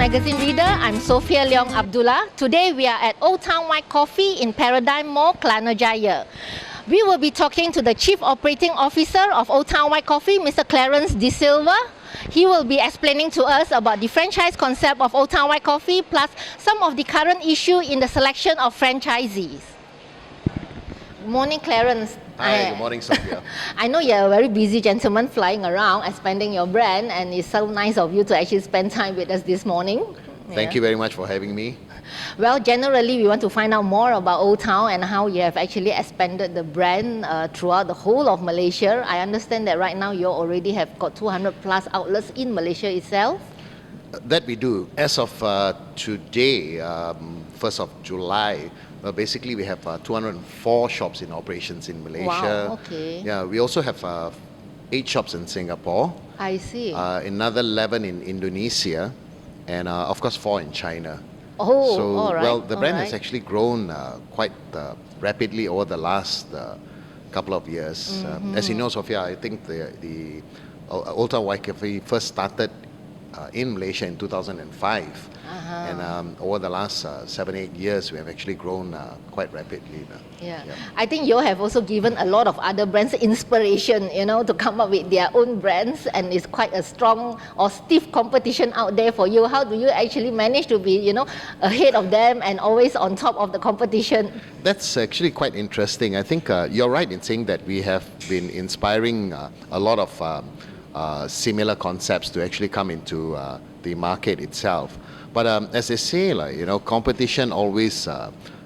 Magazine reader. I'm Sophia Leong Abdullah. Today we are at Old Town White Coffee in Paradigm Mall, Kelana Jaya. We will be talking to the Chief Operating Officer of Old Town White Coffee, Mr. Clarence D Silva. He will be explaining to us about the franchise concept of Old Town White Coffee, plus some of the current issue in the selection of franchisees. Good morning, Clarence. Hi, good morning, Sophia. I know you're a very busy gentleman flying around expanding your brand, and it's so nice of you to actually spend time with us this morning. Thank you very much for having me. Well, generally, we want to find out more about Old Town and how you have actually expanded the brand throughout the whole of Malaysia. I understand that right now you already have got 200 plus outlets in Malaysia itself. That we do. As of today, 1st of July, basically we have 204 shops in operations in Malaysia. Wow, okay. Yeah, we also have 8 shops in Singapore. I see. Another 11 in Indonesia, and of course 4 in China. Oh, so, all right. well, the brand right. has actually grown quite rapidly over the last couple of years. As you know, Sophia, I think the Old Town White Coffee first started in Malaysia in 2005. And over the last 7-8 years, we have actually grown quite rapidly. Yeah. I think you have also given a lot of other brands inspiration, to come up with their own brands, and it's quite a strong or stiff competition out there for you. How do you actually manage to be, ahead of them and always on top of the competition? That's actually quite interesting. I think you're right in saying that we have been inspiring a lot of similar concepts to actually come into the market itself. But as they say, competition always,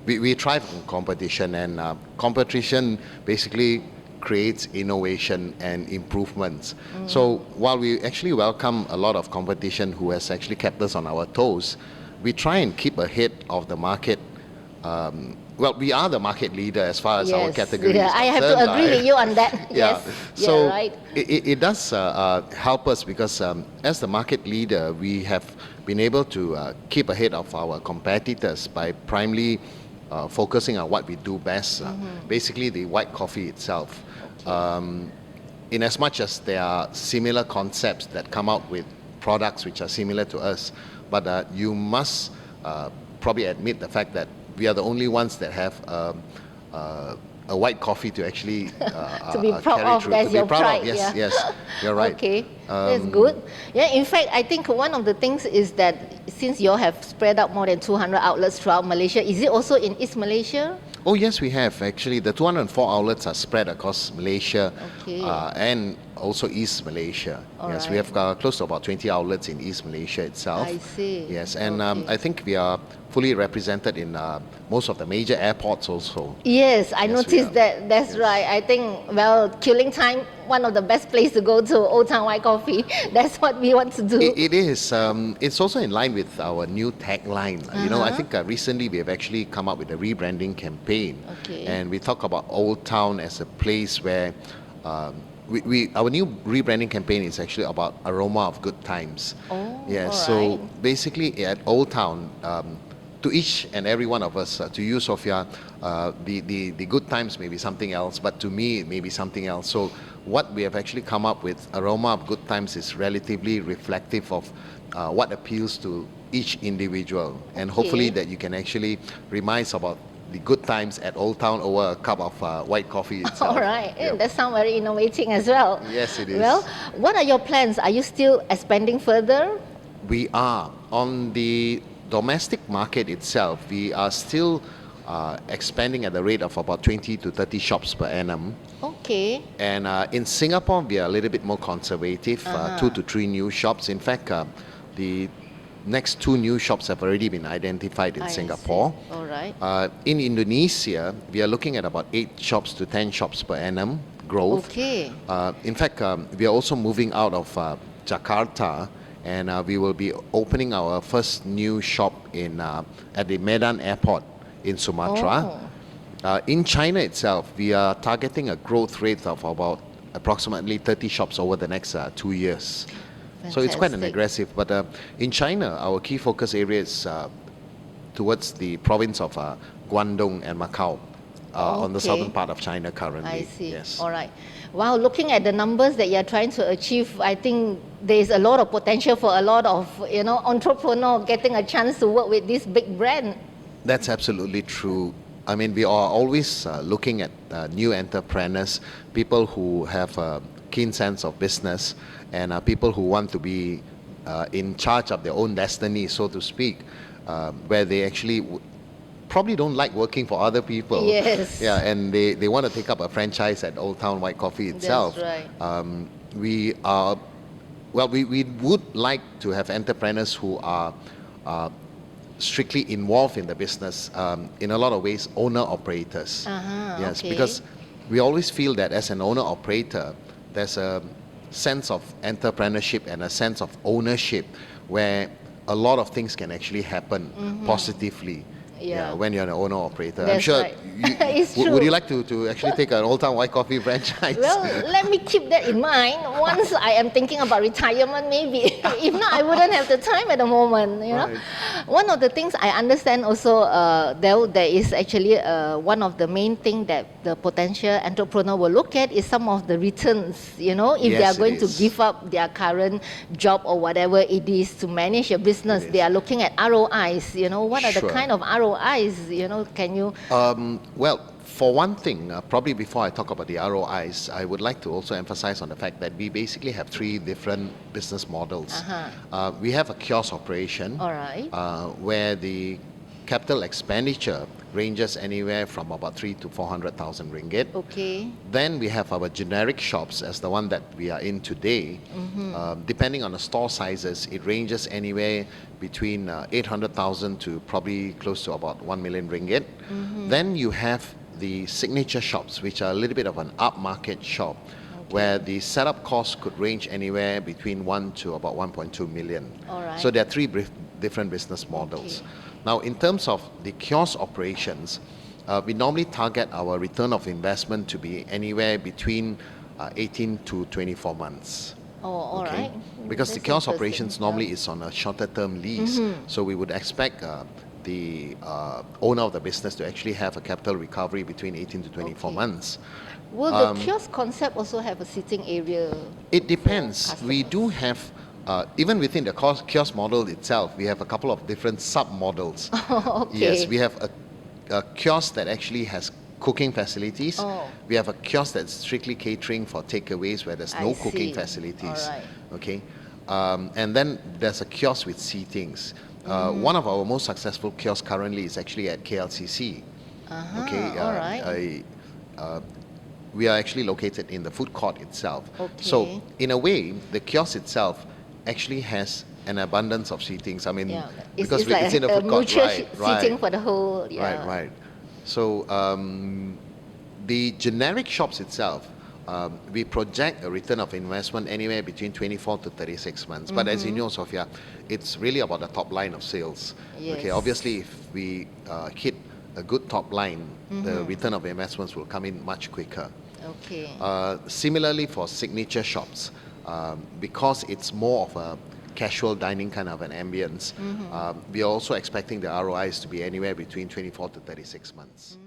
we thrive on competition, and competition basically creates innovation and improvements. So while we actually welcome a lot of competition who has actually kept us on our toes, we try and keep ahead of the market. Well, we are the market leader as far as our category is concerned. I have to agree with you on that. Yes, so right. it does help us because as the market leader, we have been able to keep ahead of our competitors by primarily focusing on what we do best, basically the white coffee itself. In as much as there are similar concepts that come out with products which are similar to us, but you must probably admit the fact that we are the only ones that have a white coffee to actually to be proud carry of. through. That's To be your proud pride. of. Yes, yes, you're right. Okay, that's good. Yeah, in fact, I think one of the things is that since you all have spread out more than 200 outlets throughout Malaysia, is it also in East Malaysia? Oh yes, we have actually. The 204 outlets are spread across Malaysia and also East Malaysia. We have close to about 20 outlets in East Malaysia itself. I see. Yes, and I think we are fully represented in most of the major airports also. Yes, I noticed that. That's right. I think, killing time, one of the best places to go to, Old Town White Coffee. That's what we want to do. It is. It's also in line with our new tagline. I think recently we have actually come up with a rebranding campaign. And we talk about Old Town as a place where our new rebranding campaign is actually about aroma of good times. So basically at Old Town, to each and every one of us, to you, Sophia, the good times may be something else, but to me, it may be something else. So what we have actually come up with, aroma of good times, is relatively reflective of what appeals to each individual. And hopefully that you can actually remind about the good times at Old Town over a cup of white coffee itself. All right. That sounds very innovating as well. Yes, it is. Well, what are your plans? Are you still expanding further? We are. On the domestic market itself, we are still expanding at the rate of about 20 to 30 shops per annum. Okay. And in Singapore, we are a little bit more conservative, 2 to 3 new shops. In fact, the next 2 new shops have already been identified in Singapore. See. All right. In Indonesia, we are looking at about 8 shops to 10 shops per annum growth. Okay. In fact, we are also moving out of Jakarta, and we will be opening our first new shop at the Medan Airport in Sumatra. In China itself, we are targeting a growth rate of about approximately 30 shops over the next 2 years. Fantastic. So it's quite an aggressive, but in China, our key focus area is towards the province of Guangdong and Macau. On the southern part of China currently. I see. Yes. All right. Wow, looking at the numbers that you're trying to achieve, I think there's a lot of potential for a lot of, entrepreneur getting a chance to work with this big brand. That's absolutely true. I mean, we are always looking at new entrepreneurs, people who have a keen sense of business, and people who want to be in charge of their own destiny, so to speak, where they actually probably don't like working for other people. Yes. Yeah, and they want to take up a franchise at Old Town White Coffee itself. That's right. We are, well, we would like to have entrepreneurs who are strictly involved in the business, in a lot of ways, owner-operators. Yes, okay. because we always feel that as an owner-operator, there's a sense of entrepreneurship and a sense of ownership where a lot of things can actually happen positively. Yeah. When you're an owner operator. I'm That's sure right. you, It's would true. you like to actually take an Old Town White Coffee franchise? Well, let me keep that in mind. Once I am thinking about retirement, maybe. If not, I wouldn't have the time at the moment. You know, Right. one of the things I understand also, there is actually one of the main thing that the potential entrepreneur will look at is some of the returns. You know, if they Yes, are going it to is. give up their current job or whatever it is to manage a business, It they is. are looking at ROIs. You know, what are the Sure. kind of ROIs? You know, can you? Well, for one thing, probably before I talk about the ROIs, I would like to also emphasize on the fact that we basically have three different business models. We have a kiosk operation, All right. where the capital expenditure ranges anywhere from about 300,000 to 400,000 ringgit. Okay. Then we have our generic shops as the one that we are in today. Depending on the store sizes, it ranges anywhere between 800,000 to probably close to about 1 million ringgit. Then you have the signature shops, which are a little bit of an upmarket shop, where the setup costs could range anywhere between 1 to about 1.2 million. All right. So there are three different business models. Now, in terms of the kiosk operations, we normally target our return of investment to be anywhere between 18 to 24 months. Oh, all Okay? right. Because the That's kiosk interesting. operations normally is on a shorter term lease, so we would expect the owner of the business to actually have a capital recovery between 18 to 24 Okay. months. Will the kiosk concept also have a sitting area? It depends. We customers? do have, even within the kiosk model itself, we have a couple of different sub-models. Okay. Yes, we have a kiosk that actually has cooking facilities. Oh. We have a kiosk that's strictly catering for takeaways where there's no I cooking see. facilities. All right. Okay. And then there's a kiosk with seatings. One of our most successful kiosks currently is actually at KLCC. Okay. All right. We are actually located in the food court itself. So Okay. in a way, the kiosk itself actually has an abundance of seatings. I mean, Yeah. because It's like it's in a food court, mutual right? seating for the whole. Yeah. Right. So the generic shops itself, we project a return of investment anywhere between 24 to 36 months. But as you know, Sophia, it's really about the top line of sales. Okay, Yes. obviously, if we hit a good top line, the return of investments will come in much quicker. Okay. Similarly for signature shops, because it's more of a casual dining kind of an ambience, we are also expecting the ROIs to be anywhere between 24 to 36 months.